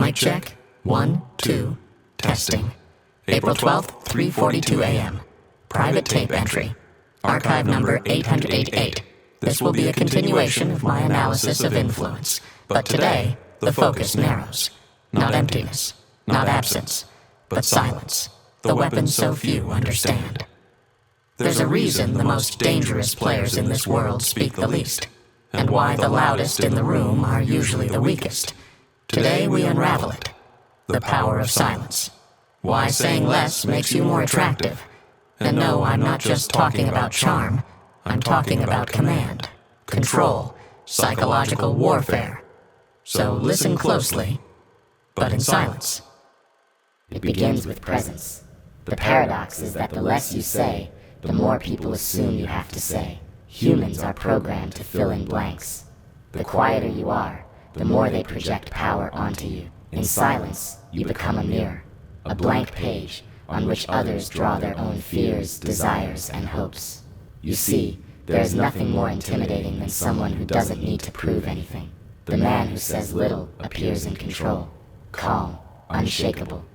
Mic check. 1, 2, testing. April 12th, 3:42 a.m. Private tape entry. Archive number 888. This will be a continuation of my analysis of influence, but today, the focus narrows. Not emptiness, not absence, but silence, the weapon so few understand. There's a reason the most dangerous players in this world speak the least, and why the loudest in the room are usually the weakest. Today we unravel it. The power of silence. Why saying less makes you more attractive. And no, I'm not just talking about charm. I'm talking about command, control, psychological warfare. So listen closely, but in silence. It begins with presence. The paradox is that the less you say, the more people assume you have to say. Humans are programmed to fill in blanks. The quieter you are, the more they project power onto you. In silence, you become a mirror, a blank page on which others draw their own fears, desires, and hopes. You see, there is nothing more intimidating than someone who doesn't need to prove anything. The man who says little appears in control, calm, unshakable.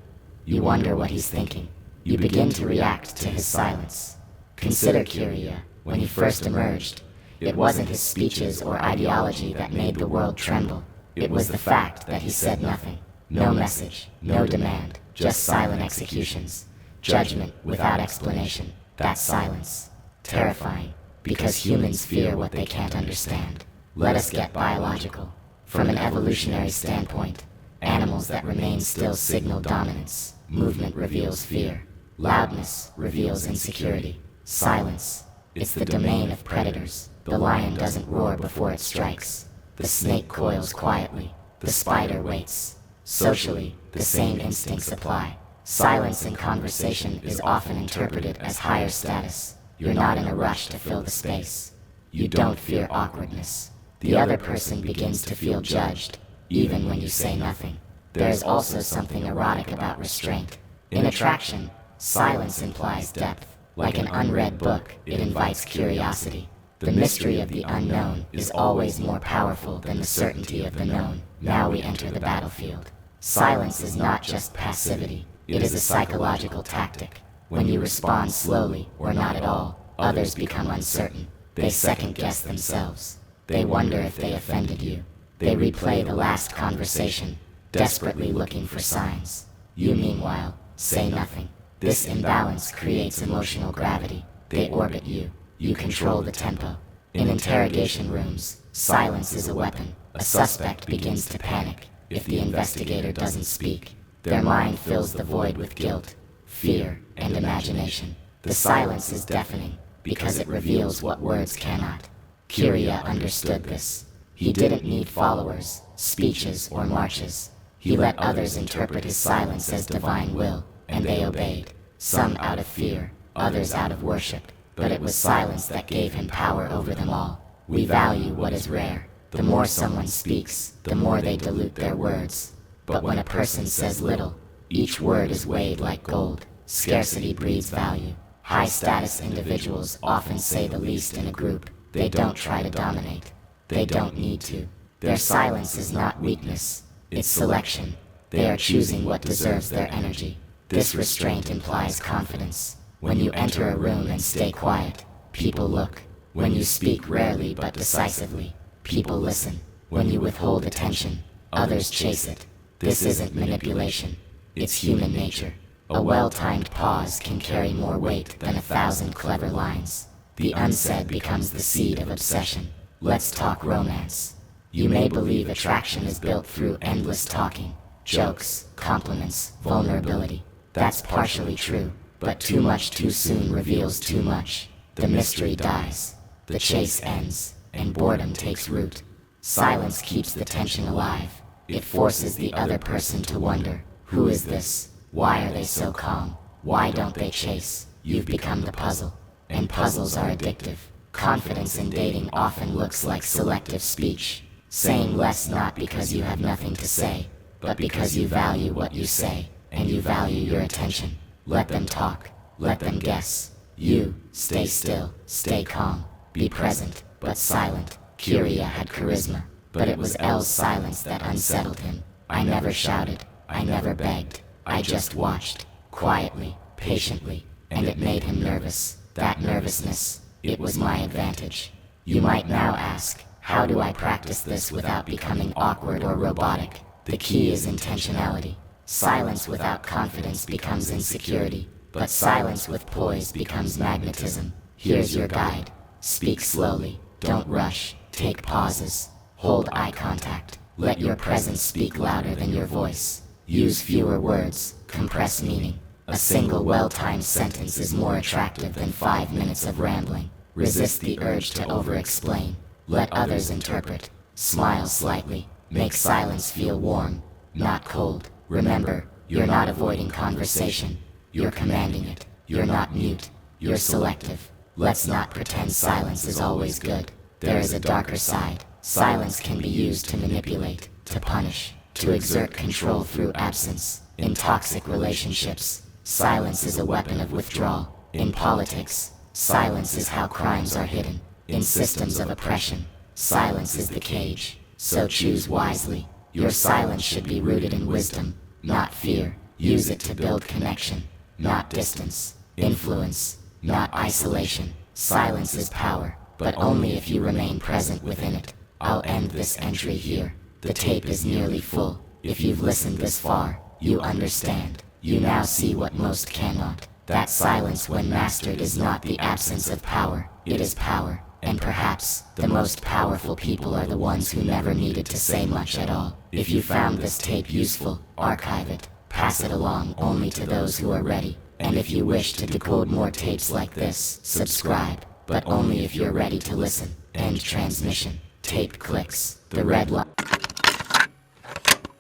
You wonder what he's thinking. You begin to react to his silence. Consider Kyria. When he first emerged, it wasn't his speeches or ideology that made the world tremble. It was the fact that he said nothing. No message, no demand, just silent executions. Judgment without explanation. That's silence. Terrifying, because humans fear what they can't understand. Let us get biological. From an evolutionary standpoint, animals that remain still signal dominance. Movement reveals fear. Loudness reveals insecurity. Silence. It's the domain of predators. The lion doesn't roar before it strikes. The snake coils quietly. The spider waits. Socially, the same instincts apply. Silence in conversation is often interpreted as higher status. You're not in a rush to fill the space. You don't fear awkwardness. The other person begins to feel judged, even when you say nothing. There is also something erotic about restraint. In attraction, silence implies depth. Like an unread book, it invites curiosity. The mystery of the unknown is always more powerful than the certainty of the known. Now we enter the battlefield. Silence is not just passivity. It is a psychological tactic. When you respond slowly, or not at all, others become uncertain. They second-guess themselves. They wonder if they offended you. They replay the last conversation, desperately looking for signs. You, meanwhile, say nothing. This imbalance creates emotional gravity. They orbit you. You control the tempo. In interrogation rooms, silence is a weapon. A suspect begins to panic if the investigator doesn't speak. Their mind fills the void with guilt, fear, and imagination. The silence is deafening because it reveals what words cannot. Kyria understood this. He didn't need followers, speeches, or marches. He let others interpret his silence as divine will, and they obeyed. Some out of fear, others out of worship. But it was silence that gave him power over them all. We value what is rare. The more someone speaks, the more they dilute their words. But when a person says little, each word is weighed like gold. Scarcity breeds value. High-status individuals often say the least in a group. They don't try to dominate. They don't need to. Their silence is not weakness. It's selection. They are choosing what deserves their energy. This restraint implies confidence. When you enter a room and stay quiet, people look. When you speak rarely but decisively, people listen. When you withhold attention, others chase it. This isn't manipulation. It's human nature. A well-timed pause can carry more weight than 1,000 clever lines. The unsaid becomes the seed of obsession. Let's talk romance. You may believe attraction is built through endless talking, jokes, compliments, vulnerability. That's partially true, but too much too soon reveals too much. The mystery dies, the chase ends, and boredom takes root. Silence keeps the tension alive. It forces the other person to wonder, who is this? Why are they so calm? Why don't they chase? You've become the puzzle, and puzzles are addictive. Confidence in dating often looks like selective speech, saying less not because you have nothing to say, but because you value what you say, and you value your attention. Let them talk, let them guess. You, stay still, stay calm, be present, but silent. Kyria had charisma, but it was El's silence that unsettled him. I never shouted, I never begged, I just watched, quietly, patiently, and it made him nervous. That nervousness, it was my advantage. You might now ask, how do I practice this without becoming awkward or robotic? The key is intentionality. Silence without confidence becomes insecurity, but silence with poise becomes magnetism. Here's your guide. Speak slowly, don't rush, take pauses, hold eye contact, let your presence speak louder than your voice. Use fewer words, compress meaning. A single well-timed sentence is more attractive than 5 minutes of rambling. Resist the urge to over-explain. Let others interpret. Smile slightly. Make silence feel warm, not cold. Remember, you're not avoiding conversation. You're commanding it. You're not mute. You're selective. Let's not pretend silence is always good. There is a darker side. Silence can be used to manipulate, to punish, to exert control through absence. In toxic relationships, silence is a weapon of withdrawal. In politics, silence is how crimes are hidden. In systems of oppression, silence is the cage. So choose wisely. Your silence should be rooted in wisdom, not fear. Use it to build connection, not distance. Influence, not isolation. Silence is power, but only if you remain present within it. I'll end this entry here. The tape is nearly full. If you've listened this far, you understand. You now see what most cannot. That silence when mastered is not the absence of power, it is power. And perhaps, the most powerful people are the ones who never needed to say much at all. If you found this tape useful, archive it. Pass it along only to those who are ready. And if you wish to decode more tapes like this, subscribe. But only if you're ready to listen. End transmission. Tape clicks. The red light.